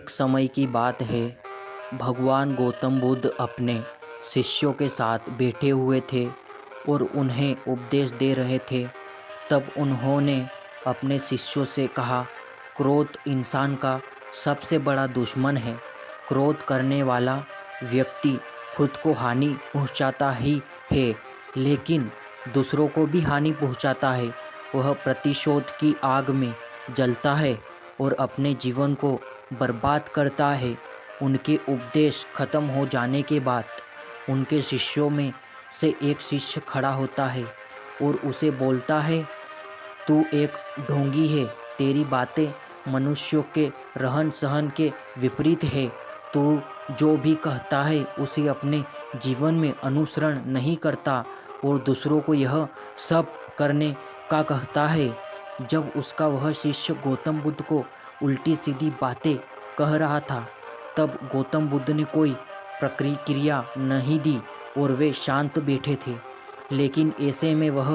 एक समय की बात है। भगवान गौतम बुद्ध अपने शिष्यों के साथ बैठे हुए थे और उन्हें उपदेश दे रहे थे। तब उन्होंने अपने शिष्यों से कहा, क्रोध इंसान का सबसे बड़ा दुश्मन है। क्रोध करने वाला व्यक्ति खुद को हानि पहुंचाता ही है, लेकिन दूसरों को भी हानि पहुंचाता है। वह प्रतिशोध की आग में जलता है और अपने जीवन को बर्बाद करता है। उनके उपदेश खत्म हो जाने के बाद उनके शिष्यों में से एक शिष्य खड़ा होता है और उसे बोलता है, तू एक ढोंगी है। तेरी बातें मनुष्यों के रहन सहन के विपरीत है। तू जो भी कहता है उसे अपने जीवन में अनुसरण नहीं करता और दूसरों को यह सब करने का कहता है। जब उसका वह शिष्य गौतम बुद्ध को उल्टी सीधी बातें कह रहा था, तब गौतम बुद्ध ने कोई प्रतिक्रिया नहीं दी और वे शांत बैठे थे। लेकिन ऐसे में वह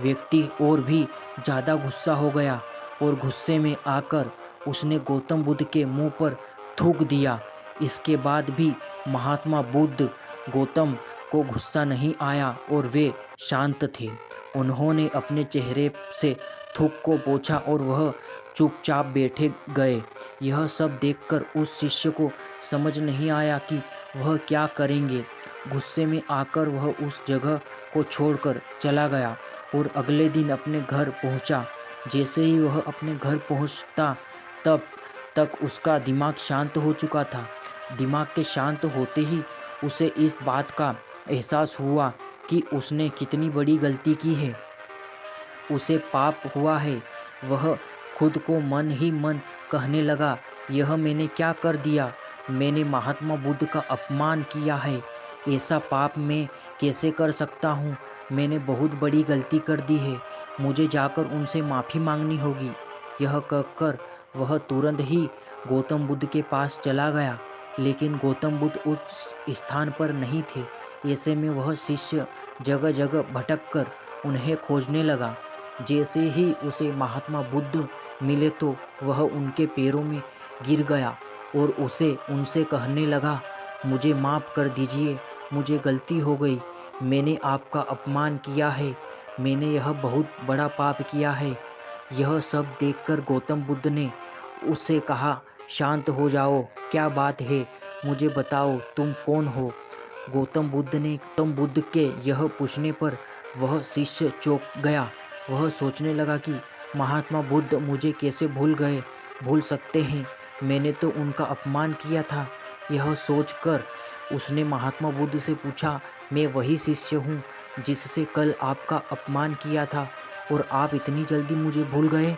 व्यक्ति और भी ज़्यादा गुस्सा हो गया और गुस्से में आकर उसने गौतम बुद्ध के मुंह पर थूक दिया। इसके बाद भी महात्मा बुद्ध गौतम को गुस्सा नहीं आया और वे शांत थे। उन्होंने अपने चेहरे से थूक को पोंछा और वह चुपचाप बैठे गए। यह सब देखकर उस शिष्य को समझ नहीं आया कि वह क्या करेंगे। गुस्से में आकर वह उस जगह को छोड़कर चला गया और अगले दिन अपने घर पहुंचा। जैसे ही वह अपने घर पहुंचता, तब तक उसका दिमाग शांत हो चुका था। दिमाग के शांत होते ही उसे इस बात का एहसास हुआ कि उसने कितनी बड़ी गलती की है। उसे पाप हुआ है। वह खुद को मन ही मन कहने लगा, यह मैंने क्या कर दिया? मैंने महात्मा बुद्ध का अपमान किया है। ऐसा पाप मैं कैसे कर सकता हूँ? मैंने बहुत बड़ी गलती कर दी है। मुझे जाकर उनसे माफ़ी मांगनी होगी। यह कहकर वह तुरंत ही गौतम बुद्ध के पास चला गया, लेकिन गौतम बुद्ध उस स्थान पर नहीं थे। ऐसे में वह शिष्य जगह जगह भटक कर उन्हें खोजने लगा। जैसे ही उसे महात्मा बुद्ध मिले तो वह उनके पैरों में गिर गया और उनसे कहने लगा, मुझे माफ़ कर दीजिए, मुझे गलती हो गई। मैंने आपका अपमान किया है। मैंने यह बहुत बड़ा पाप किया है। यह सब देखकर गौतम बुद्ध ने उससे कहा, शांत हो जाओ, क्या बात है? मुझे बताओ, तुम कौन हो? गौतम बुद्ध के यह पूछने पर वह शिष्य चौंक गया। वह सोचने लगा कि महात्मा बुद्ध मुझे कैसे भूल सकते हैं? मैंने तो उनका अपमान किया था। यह सोचकर उसने महात्मा बुद्ध से पूछा, मैं वही शिष्य हूँ जिससे कल आपका अपमान किया था और आप इतनी जल्दी मुझे भूल गए?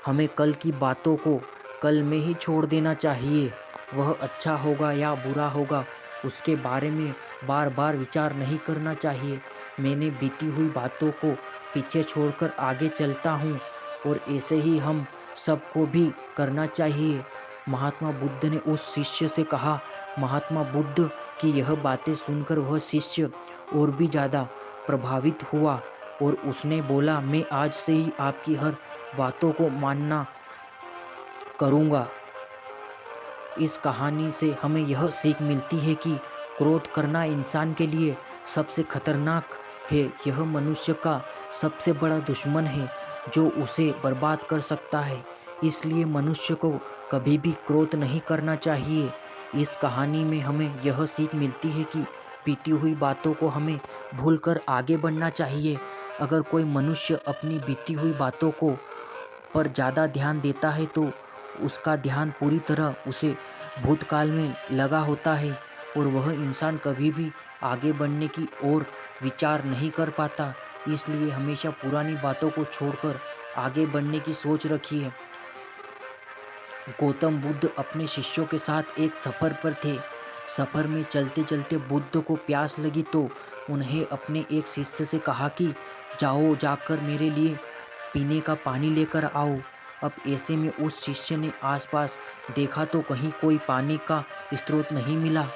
हमें कल की बातों को कल में ही छोड़ देना चाहिए। वह अच्छा होगा या बुरा होगा, उसके बारे में बार बार विचार नहीं करना चाहिए। मैंने बीती हुई बातों को पीछे छोड़कर आगे चलता हूँ और ऐसे ही हम सबको भी करना चाहिए। महात्मा बुद्ध ने उस शिष्य से कहा। महात्मा बुद्ध की यह बातें सुनकर वह शिष्य और भी ज़्यादा प्रभावित हुआ और उसने बोला, मैं आज से ही आपकी हर बातों को मानना करूँगा। इस कहानी से हमें यह सीख मिलती है कि क्रोध करना इंसान के लिए सबसे खतरनाक है। यह मनुष्य का सबसे बड़ा दुश्मन है जो उसे बर्बाद कर सकता है। इसलिए मनुष्य को कभी भी क्रोध नहीं करना चाहिए। इस कहानी में हमें यह सीख मिलती है कि बीती हुई बातों को हमें भूलकर आगे बढ़ना चाहिए। अगर कोई मनुष्य अपनी बीती हुई बातों को पर ज़्यादा ध्यान देता है तो उसका ध्यान पूरी तरह उसे भूतकाल में लगा होता है और वह इंसान कभी भी आगे बढ़ने की ओर विचार नहीं कर पाता। इसलिए हमेशा पुरानी बातों को छोड़कर आगे बढ़ने की सोच रखिए। गौतम बुद्ध अपने शिष्यों के साथ एक सफ़र पर थे। सफ़र में चलते चलते बुद्ध को प्यास लगी तो उन्हें अपने एक शिष्य से कहा कि जाओ, जाकर मेरे लिए पीने का पानी लेकर आओ। अब ऐसे में उस शिष्य ने आसपास देखा तो कहीं कोई पानी का स्रोत नहीं मिला,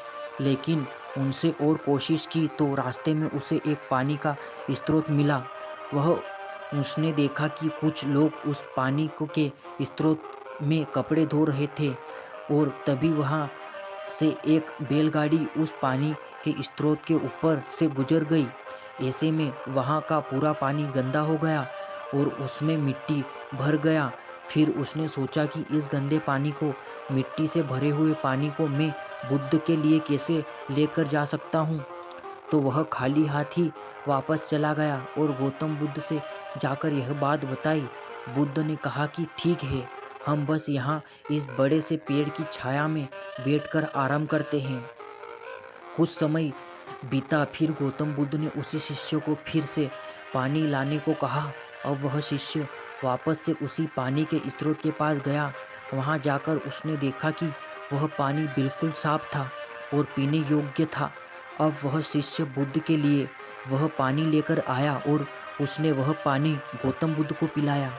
लेकिन उनसे और कोशिश की तो रास्ते में उसे एक पानी का स्रोत मिला। उसने देखा कि कुछ लोग उस पानी के स्रोत में कपड़े धो रहे थे। और तभी वहाँ से एक बैलगाड़ी उस पानी के स्रोत के ऊपर से गुजर गई। ऐसे में वहाँ का पूरा पानी गंदा हो गया और उसमें मिट्टी भर गया। फिर उसने सोचा कि इस गंदे पानी को, मिट्टी से भरे हुए पानी को मैं बुद्ध के लिए कैसे लेकर जा सकता हूँ। तो वह खाली हाथ ही वापस चला गया और गौतम बुद्ध से जाकर यह बात बताई। बुद्ध ने कहा कि ठीक है, हम बस यहाँ इस बड़े से पेड़ की छाया में बैठकर आराम करते हैं। कुछ समय बीता, फिर गौतम बुद्ध ने उसी शिष्य को फिर से पानी लाने को कहा। अब वह शिष्य वापस से उसी पानी के स्रोत के पास गया। वहाँ जाकर उसने देखा कि वह पानी बिल्कुल साफ था और पीने योग्य था। अब वह शिष्य बुद्ध के लिए वह पानी लेकर आया और उसने वह पानी गौतम बुद्ध को पिलाया।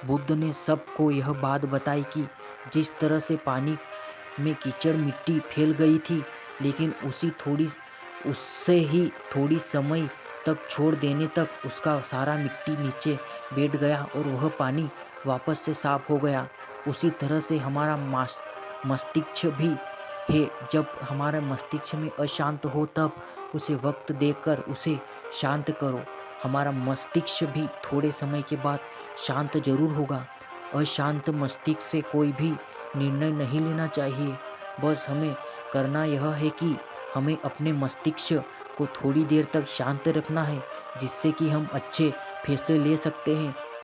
बुद्ध ने सबको यह बात बताई कि जिस तरह से पानी में कीचड़ मिट्टी फैल गई थी, लेकिन उससे ही थोड़ी समय तक छोड़ देने तक उसका सारा मिट्टी नीचे बैठ गया और वह पानी वापस से साफ हो गया। उसी तरह से हमारा मस्तिष्क भी है। जब हमारा मस्तिष्क में अशांत हो तब उसे वक्त देकर उसे शांत करो। हमारा मस्तिष्क भी थोड़े समय के बाद शांत जरूर होगा। अशांत मस्तिष्क से कोई भी निर्णय नहीं लेना चाहिए। बस हमें करना यह है कि हमें अपने मस्तिष्क को थोड़ी देर तक शांत रखना है, जिससे कि हम अच्छे फैसले ले सकते हैं